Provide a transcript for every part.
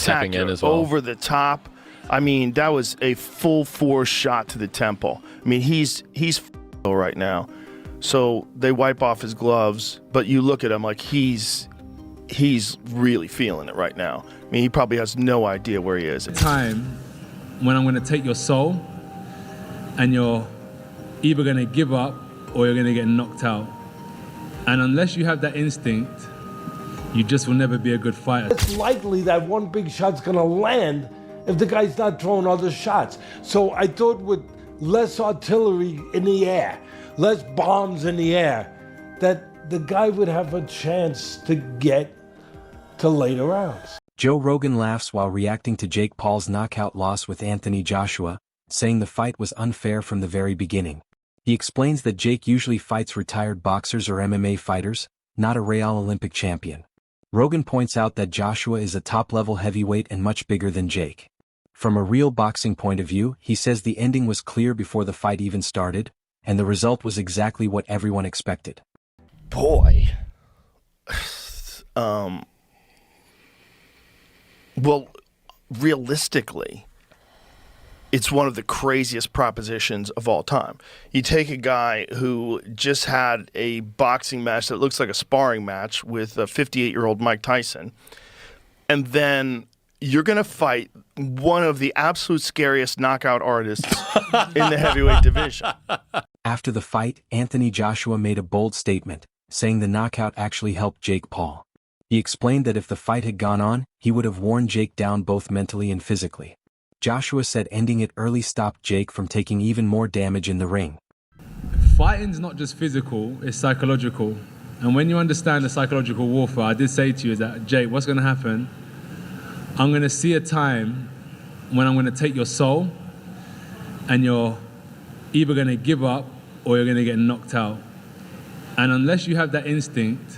stepping in spectacular, as well. over the top. I mean, that was a full force shot to the temple. I mean, he's right now. So they wipe off his gloves, but you look at him like he's really feeling it right now. I mean, he probably has no idea where he is. Time when I'm going to take your soul and you're either going to give up or you're going to get knocked out. And unless you have that instinct, you just will never be a good fighter. It's likely that one big shot's going to land if the guy's not throwing other shots. So I thought with less artillery in the air, less bombs in the air, that the guy would have a chance to get to later rounds. Joe Rogan laughs while reacting to Jake Paul's knockout loss with Anthony Joshua, saying the fight was unfair from the very beginning. He explains that Jake usually fights retired boxers or MMA fighters, not a Real Olympic champion. Rogan points out that Joshua is a top-level heavyweight and much bigger than Jake. From a real boxing point of view, he says the ending was clear before the fight even started, and the result was exactly what everyone expected. Boy. Well, realistically, it's one of the craziest propositions of all time. You take a guy who just had a boxing match that looks like a sparring match with a 58-year-old Mike Tyson, and then you're going to fight one of the absolute scariest knockout artists in the heavyweight division. After the fight, Anthony Joshua made a bold statement, saying the knockout actually helped Jake Paul. He explained that if the fight had gone on, he would have worn Jake down both mentally and physically. Joshua said ending it early stopped Jake from taking even more damage in the ring. Fighting's not just physical, it's psychological. And when you understand the psychological warfare, I did say to you that, Jake, what's going to happen? I'm going to see a time when I'm going to take your soul and you're either going to give up or you're going to get knocked out. And unless you have that instinct,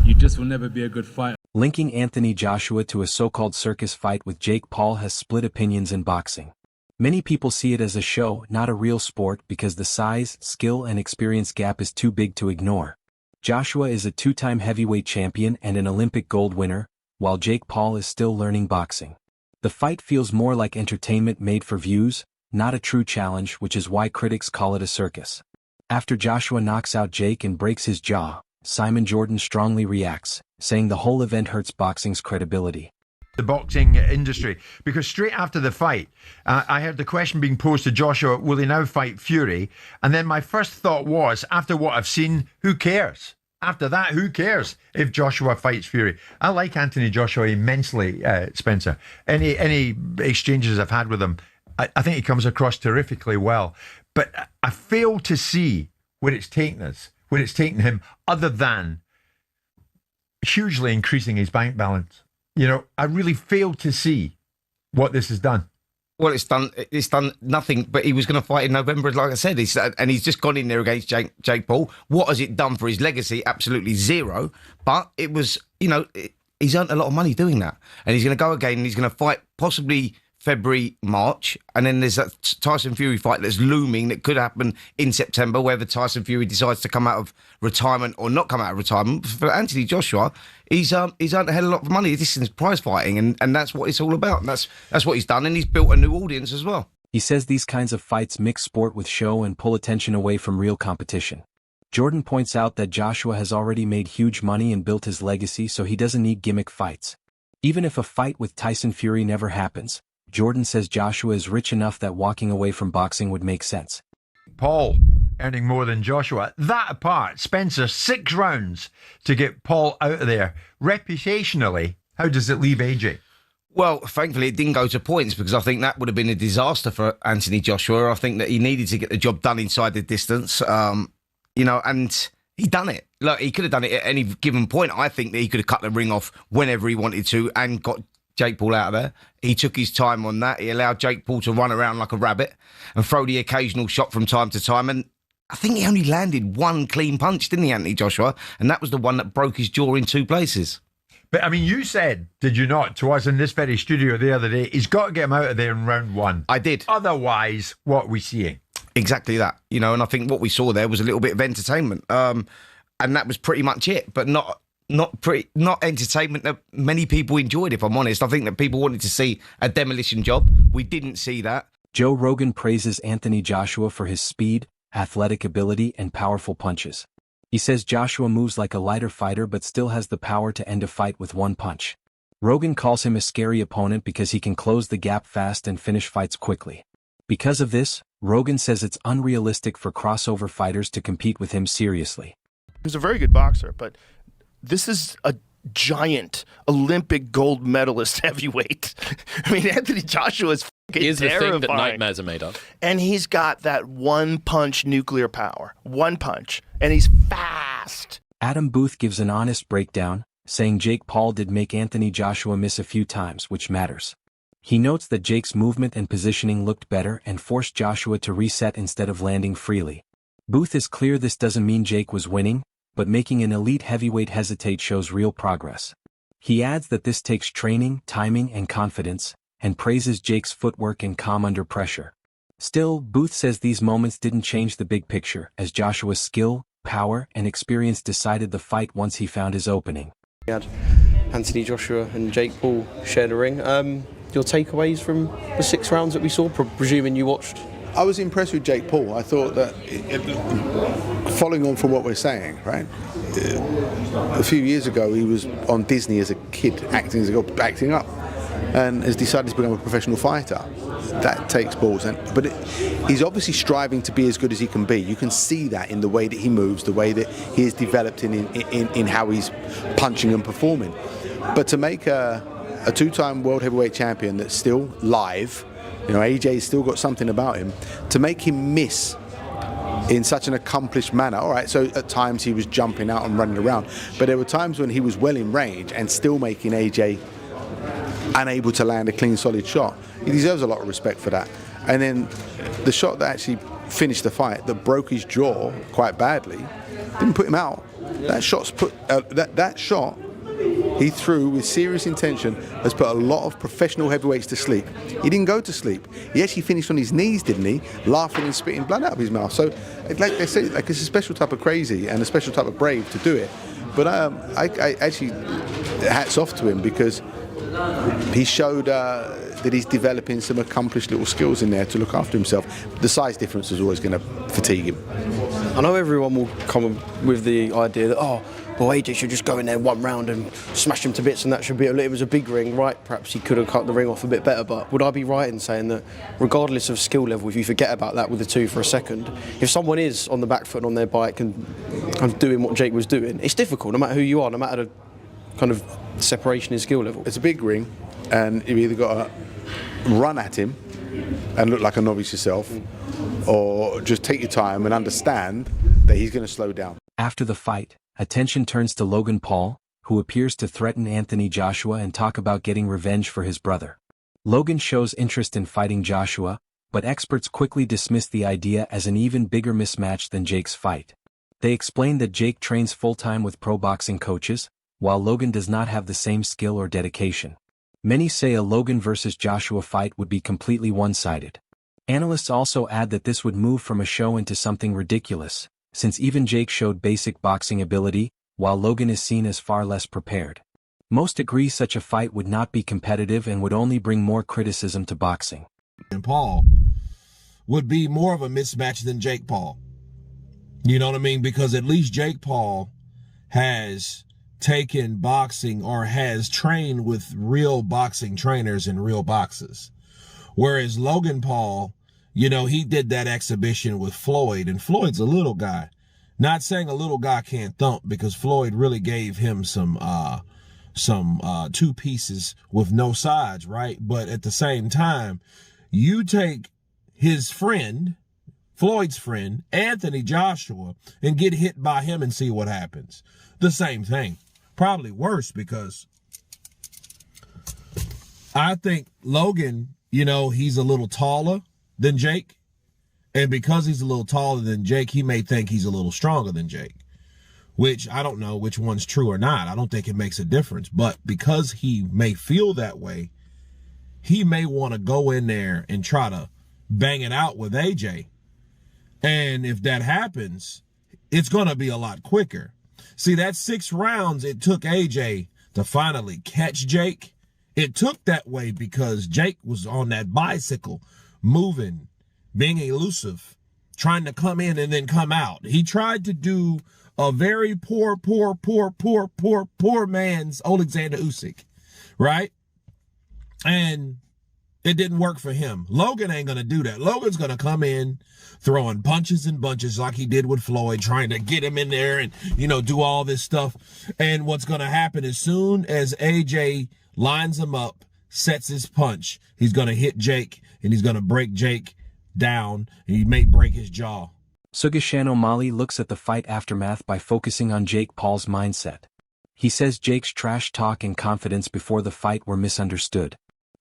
you just will never be a good fighter. Linking Anthony Joshua to a so-called circus fight with Jake Paul has split opinions in boxing. Many people see it as a show, not a real sport, because the size, skill, and experience gap is too big to ignore. Joshua is a two-time heavyweight champion and an Olympic gold winner, while Jake Paul is still learning boxing. The fight feels more like entertainment made for views, not a true challenge, which is why critics call it a circus. After Joshua knocks out Jake and breaks his jaw, Simon Jordan strongly reacts, saying the whole event hurts boxing's credibility. The boxing industry, because straight after the fight, I heard the question being posed to Joshua, will he now fight Fury? And then my first thought was, after what I've seen, who cares? After that, who cares if Joshua fights Fury? I like Anthony Joshua immensely, Spencer. Any exchanges I've had with him, I think he comes across terrifically well. But I fail to see where it's taken us, where it's taken him, other than hugely increasing his bank balance. You know, I really fail to see what this has done. Well, it's done nothing, but he was going to fight in November, like I said, and he's just gone in there against Jake Paul. What has it done for his legacy? Absolutely zero. But it was, he's earned a lot of money doing that. And he's going to go again and he's going to fight possibly February, March, and then there's that Tyson Fury fight that's looming that could happen in September, whether Tyson Fury decides to come out of retirement or not come out of retirement. For Anthony Joshua, he's earned a hell of a lot of money. This is prize fighting, and that's what it's all about. And that's what he's done, and he's built a new audience as well. He says these kinds of fights mix sport with show and pull attention away from real competition. Jordan points out that Joshua has already made huge money and built his legacy, so he doesn't need gimmick fights. Even if a fight with Tyson Fury never happens, Jordan says Joshua is rich enough that walking away from boxing would make sense. Paul earning more than Joshua. That apart, Spencer, 6 rounds to get Paul out of there. Reputationally, how does it leave AJ? Well, thankfully it didn't go to points, because I think that would have been a disaster for Anthony Joshua. I think that he needed to get the job done inside the distance, and he done it. Look, he could have done it at any given point. I think that he could have cut the ring off whenever he wanted to and got Jake Paul out of there. He took his time on that. He allowed Jake Paul to run around like a rabbit and throw the occasional shot from time to time. And I think he only landed one clean punch, didn't he, Anthony Joshua? And that was the one that broke his jaw in 2 places. But, I mean, you said, did you not, to us in this very studio the other day, he's got to get him out of there in round 1. I did. Otherwise, what are we seeing? Exactly that. And I think what we saw there was a little bit of entertainment. And that was pretty much it, but not not entertainment that many people enjoyed, if I'm honest. I think that people wanted to see a demolition job. We didn't see that. Joe Rogan praises Anthony Joshua for his speed, athletic ability, and powerful punches. He says Joshua moves like a lighter fighter but still has the power to end a fight with one punch. Rogan calls him a scary opponent because he can close the gap fast and finish fights quickly. Because of this, Rogan says it's unrealistic for crossover fighters to compete with him seriously. He's a very good boxer, but this is a giant Olympic gold medalist heavyweight. I mean, Anthony Joshua is fucking He is the terrifying. thing that nightmares are made of. And he's got that one-punch nuclear power. One punch. And he's fast. Adam Booth gives an honest breakdown, saying Jake Paul did make Anthony Joshua miss a few times, which matters. He notes that Jake's movement and positioning looked better and forced Joshua to reset instead of landing freely. Booth is clear this doesn't mean Jake was winning, but making an elite heavyweight hesitate shows real progress. He adds that this takes training, timing, and confidence, and praises Jake's footwork and calm under pressure. Still, Booth says these moments didn't change the big picture, as Joshua's skill, power, and experience decided the fight once he found his opening. We had Anthony Joshua and Jake Paul share the ring. Your takeaways from the 6 rounds that we saw, presuming you watched? I was impressed with Jake Paul. I thought that, following on from what we're saying, right? A few years ago, he was on Disney as a kid, acting up, and has decided to become a professional fighter. That takes balls, but he's obviously striving to be as good as he can be. You can see that in the way that he moves, the way that he is developed in how he's punching and performing. But to make a 2-time world heavyweight champion that's still live, AJ's still got something about him, to make him miss in such an accomplished manner. All right, so at times he was jumping out and running around, but there were times when he was well in range and still making AJ unable to land a clean, solid shot. He deserves a lot of respect for that. And then the shot that actually finished the fight, that broke his jaw quite badly, didn't put him out. That shot he threw with serious intention has put a lot of professional heavyweights to sleep. He didn't go to sleep. He actually finished on his knees, didn't he? Laughing and spitting blood out of his mouth. So, like they say, it's a special type of crazy and a special type of brave to do it. But I actually, hats off to him, because he showed that he's developing some accomplished little skills in there to look after himself. The size difference is always going to fatigue him. I know everyone will come with the idea that, AJ should just go in there one round and smash him to bits, and that should be it. It was a big ring, right? Perhaps he could have cut the ring off a bit better, but would I be right in saying that regardless of skill level, if you forget about that with the 2 for a second, if someone is on the back foot and on their bike and doing what Jake was doing, it's difficult no matter who you are, no matter the kind of separation in skill level. It's a big ring, and you've either got to run at him and look like a novice yourself, or just take your time and understand that he's going to slow down. After the fight, attention turns to Logan Paul, who appears to threaten Anthony Joshua and talk about getting revenge for his brother. Logan shows interest in fighting Joshua, but experts quickly dismiss the idea as an even bigger mismatch than Jake's fight. They explain that Jake trains full-time with pro boxing coaches, while Logan does not have the same skill or dedication. Many say a Logan versus Joshua fight would be completely one-sided. Analysts also add that this would move from a show into something ridiculous, since even Jake showed basic boxing ability, while Logan is seen as far less prepared. Most agree such a fight would not be competitive and would only bring more criticism to boxing. And Paul would be more of a mismatch than Jake Paul. You know what I mean? Because at least Jake Paul has taken boxing, or has trained with real boxing trainers and real boxes. Whereas Logan Paul, he did that exhibition with Floyd, and Floyd's a little guy. Not saying a little guy can't thump, because Floyd really gave him some 2 pieces with no sides, right? But at the same time, you take his friend, Floyd's friend, Anthony Joshua, and get hit by him and see what happens. The same thing. Probably worse, because I think Logan, he's a little taller than Jake. And because he's a little taller than Jake, he may think he's a little stronger than Jake, which I don't know which one's true or not. I don't think it makes a difference. But because he may feel that way, he may want to go in there and try to bang it out with AJ. And if that happens, it's going to be a lot quicker. See, that 6 rounds it took AJ to finally catch Jake. It took that way because Jake was on that bicycle, moving, being elusive, trying to come in and then come out. He tried to do a very poor man's Alexander Usyk, right? And it didn't work for him. Logan ain't going to do that. Logan's going to come in throwing punches and bunches like he did with Floyd, trying to get him in there and, do all this stuff. And what's going to happen as soon as AJ lines him up, sets his punch, he's going to hit Jake and he's going to break Jake down and he may break his jaw. Sugashan O'Malley looks at the fight aftermath by focusing on Jake Paul's mindset. He says Jake's trash talk and confidence before the fight were misunderstood.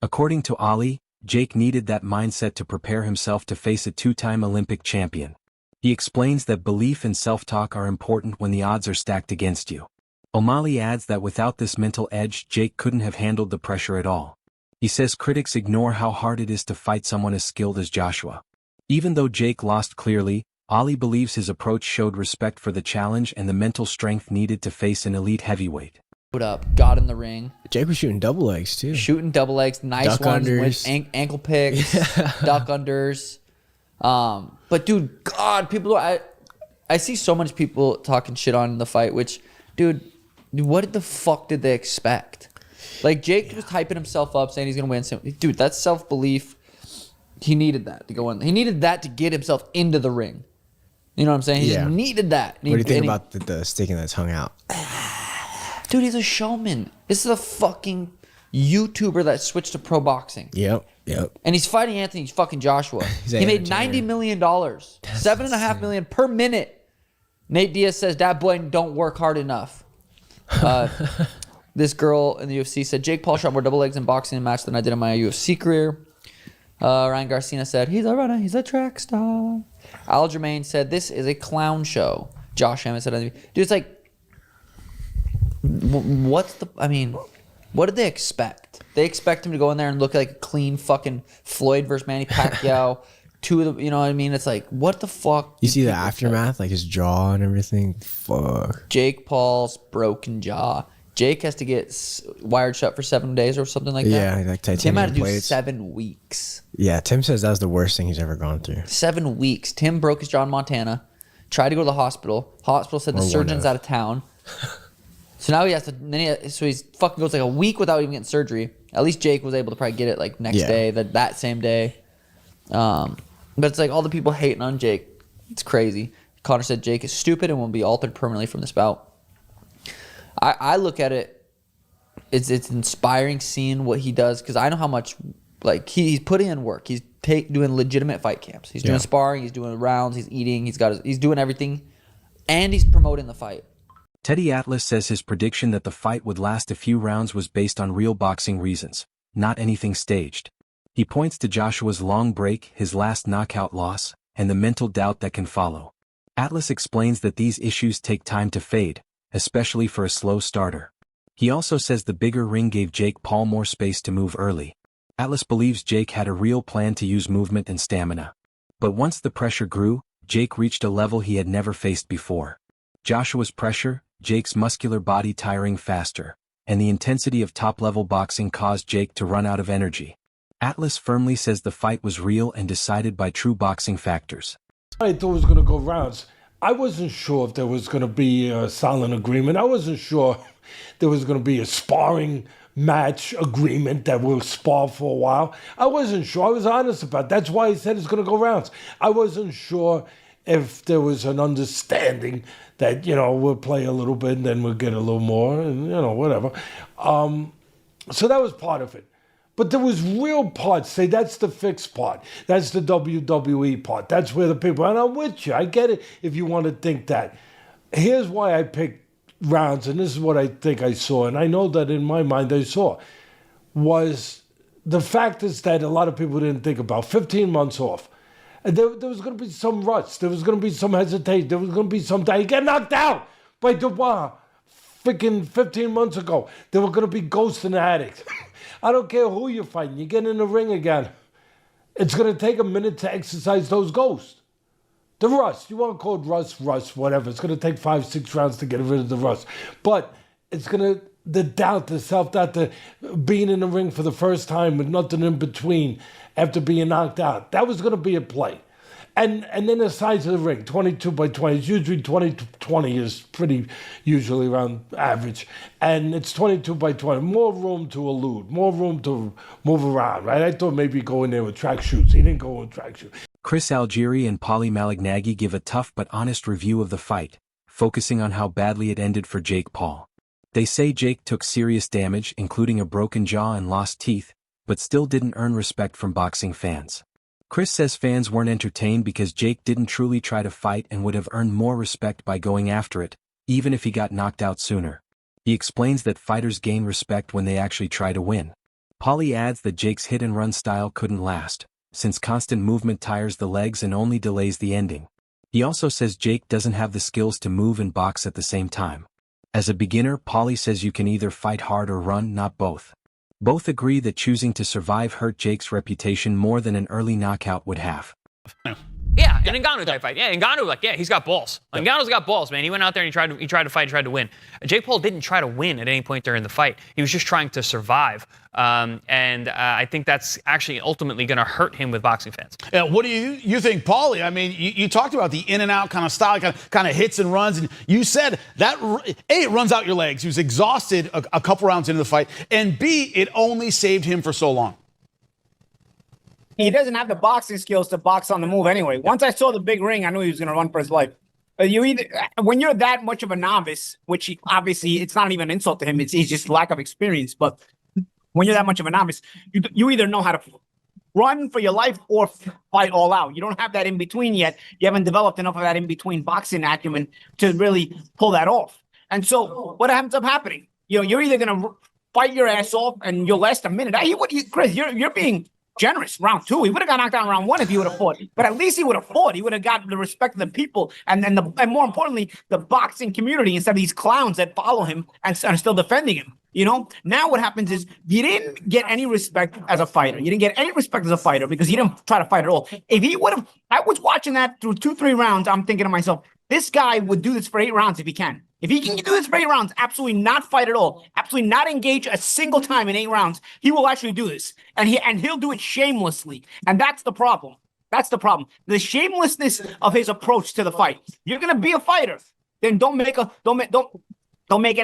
According to Ali, Jake needed that mindset to prepare himself to face a 2-time Olympic champion. He explains that belief and self-talk are important when the odds are stacked against you. O'Malley adds that without this mental edge, Jake couldn't have handled the pressure at all. He says critics ignore how hard it is to fight someone as skilled as Joshua. Even though Jake lost clearly, Ali believes his approach showed respect for the challenge and the mental strength needed to face an elite heavyweight. Up, got in the ring. Jake was shooting double legs too. Shooting double legs, nice duck ones, unders. with ankle picks, duck unders. But dude, God, I see so much people talking shit on the fight. Which, dude, what the fuck did they expect? Like Jake was hyping himself up, saying he's gonna win. Dude, that's self belief. He needed that to go in. He needed that to get himself into the ring. You know what I'm saying? He just needed that. What do you think about the sticking that tongue out? Dude, he's a showman. This is a fucking YouTuber that switched to pro boxing. Yep. And he's fighting Anthony fucking Joshua. He made $90 million. $7.5 million per minute. Nate Diaz says, that boy don't work hard enough. This girl in the UFC said, Jake Paul shot more double legs in boxing in a match than I did in my UFC career. Ryan Garcia said, he's a runner, he's a track star. Aljamain said, this is a clown show. Josh Hammond said, dude, it's like, what did they expect? They expect him to go in there and look like a clean fucking Floyd versus Manny Pacquiao. Two of the, you know what I mean? It's like, what the fuck? You see the aftermath, like his jaw and everything? Fuck. Jake Paul's broken jaw. Jake has to get wired shut for 7 days or something like that. Yeah, like Tim had titanium to do plates. 7 weeks. Yeah, Tim says that was the worst thing he's ever gone through. 7 weeks. Tim broke his jaw in Montana. Tried to go to the hospital. Hospital said the surgeon's out of town. So now he has to. So he's fucking goes like a week without even getting surgery. At least Jake was able to probably get it like next day, that same day. But it's like all the people hating on Jake. It's crazy. Connor said Jake is stupid and will be altered permanently from this bout. I look at it. It's inspiring seeing what he does because I know how much like he's putting in work. He's doing legitimate fight camps. He's doing sparring. He's doing rounds. He's eating. He's doing everything, and he's promoting the fight. Teddy Atlas says his prediction that the fight would last a few rounds was based on real boxing reasons, not anything staged. He points to Joshua's long break, his last knockout loss, and the mental doubt that can follow. Atlas explains that these issues take time to fade, especially for a slow starter. He also says the bigger ring gave Jake Paul more space to move early. Atlas believes Jake had a real plan to use movement and stamina. But once the pressure grew, Jake reached a level he had never faced before. Joshua's pressure, Jake's muscular body tiring faster, and the intensity of top-level boxing caused Jake to run out of energy. Atlas firmly says the fight was real and decided by true boxing factors. I thought it was going to go rounds. I wasn't sure if there was going to be a silent agreement. I wasn't sure there was going to be a sparring match agreement that will spar for a while. I wasn't sure. I was honest about it. That's why I said it's going to go rounds. I wasn't sure if there was an understanding that, we'll play a little bit and then we'll get a little more and, whatever. So that was part of it. But there was real parts. Say, that's the fixed part. That's the WWE part. That's where the people, and I'm with you. I get it if you want to think that. Here's why I picked rounds, and this is what I think I saw, and I know that in my mind I saw, was the fact is that a lot of people didn't think about 15 months off. And there was going to be some ruts. There was going to be some hesitation. There was going to be some time. You get knocked out by Dubois freaking 15 months ago. There were going to be ghosts in the attic. I don't care who you're fighting. You get in the ring again. It's going to take a minute to exercise those ghosts. The rust. You want to call it rust, whatever. It's going to take 5-6 rounds to get rid of the rust. But it's going to, the doubt, the self-doubt, the being in the ring for the first time with nothing in between after being knocked out. That was going to be a play. And then the size of the ring, 22 by 20. It's usually 20 to 20 is pretty usually around average. And it's 22 by 20. More room to elude, more room to move around, right? I thought maybe go in there with track shoes. He didn't go with track shoes. Chris Algieri and Paulie Malignaggi give a tough but honest review of the fight, focusing on how badly it ended for Jake Paul. They say Jake took serious damage, including a broken jaw and lost teeth, but still didn't earn respect from boxing fans. Chris says fans weren't entertained because Jake didn't truly try to fight and would have earned more respect by going after it, even if he got knocked out sooner. He explains that fighters gain respect when they actually try to win. Paulie adds that Jake's hit-and-run style couldn't last, since constant movement tires the legs and only delays the ending. He also says Jake doesn't have the skills to move and box at the same time. As a beginner, Paulie says you can either fight hard or run, not both. Both agree that choosing to survive hurt Jake's reputation more than an early knockout would have. Yeah, an Ngannou type fight. Yeah, Ngannou, he's got balls. Ngannou's got balls, man. He went out there and he tried to fight, he tried to win. Jake Paul didn't try to win at any point during the fight. He was just trying to survive. I think that's actually ultimately going to hurt him with boxing fans. Yeah, what do you think, Paulie? I mean, you talked about the in and out kind of style, kind of hits and runs, and you said that A, it runs out your legs. He was exhausted a couple rounds into the fight, and B, it only saved him for so long. He doesn't have the boxing skills to box on the move anyway. Once I saw the big ring, I knew he was going to run for his life. When you're that much of a novice, which obviously it's not even an insult to him, it's just lack of experience. But when you're that much of a novice, you either know how to run for your life or fight all out. You don't have that in between yet. You haven't developed enough of that in between boxing acumen to really pull that off. And so what ends up happening? You're either going to fight your ass off and you'll last a minute. Chris, you're being generous. Round 2, he would have got knocked down round 1 if he would have fought. But at least he would have fought. He would have got the respect of the people and more importantly, the boxing community instead of these clowns that follow him and are still defending him. Now what happens is you didn't get any respect as a fighter. You didn't get any respect as a fighter because you didn't try to fight at all. If he would have, I was watching that through 2-3 rounds. I'm thinking to myself, this guy would do this for 8 rounds if he can. If he can do this for 8 rounds, absolutely not fight at all, absolutely not engage a single time in 8 rounds, he will actually do this. And he'll do it shamelessly. And that's the problem. That's the problem. The shamelessness of his approach to the fight. You're gonna be a fighter, then don't make an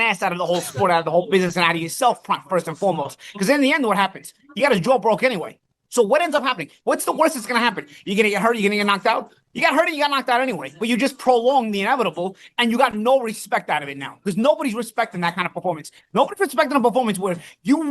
ass out of the whole sport, out of the whole business, and out of yourself first and foremost. Because in the end, what happens? You got his jaw broke anyway. So what ends up happening? What's the worst that's going to happen? You're going to get hurt? You're going to get knocked out? You got hurt and you got knocked out anyway. But you just prolonged the inevitable, and you got no respect out of it now. Because nobody's respecting that kind of performance. Nobody's respecting a performance where you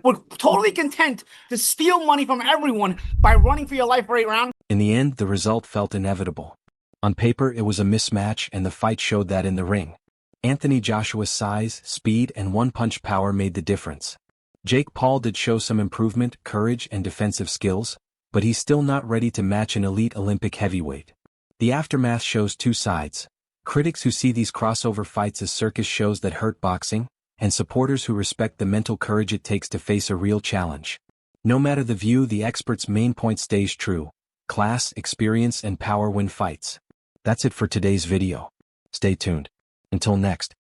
were totally content to steal money from everyone by running for your life for 8 rounds. In the end, the result felt inevitable. On paper, it was a mismatch, and the fight showed that in the ring. Anthony Joshua's size, speed, and one-punch power made the difference. Jake Paul did show some improvement, courage, and defensive skills, but he's still not ready to match an elite Olympic heavyweight. The aftermath shows 2 sides: critics who see these crossover fights as circus shows that hurt boxing, and supporters who respect the mental courage it takes to face a real challenge. No matter the view, the expert's main point stays true: class, experience, and power win fights. That's it for today's video. Stay tuned. Until next.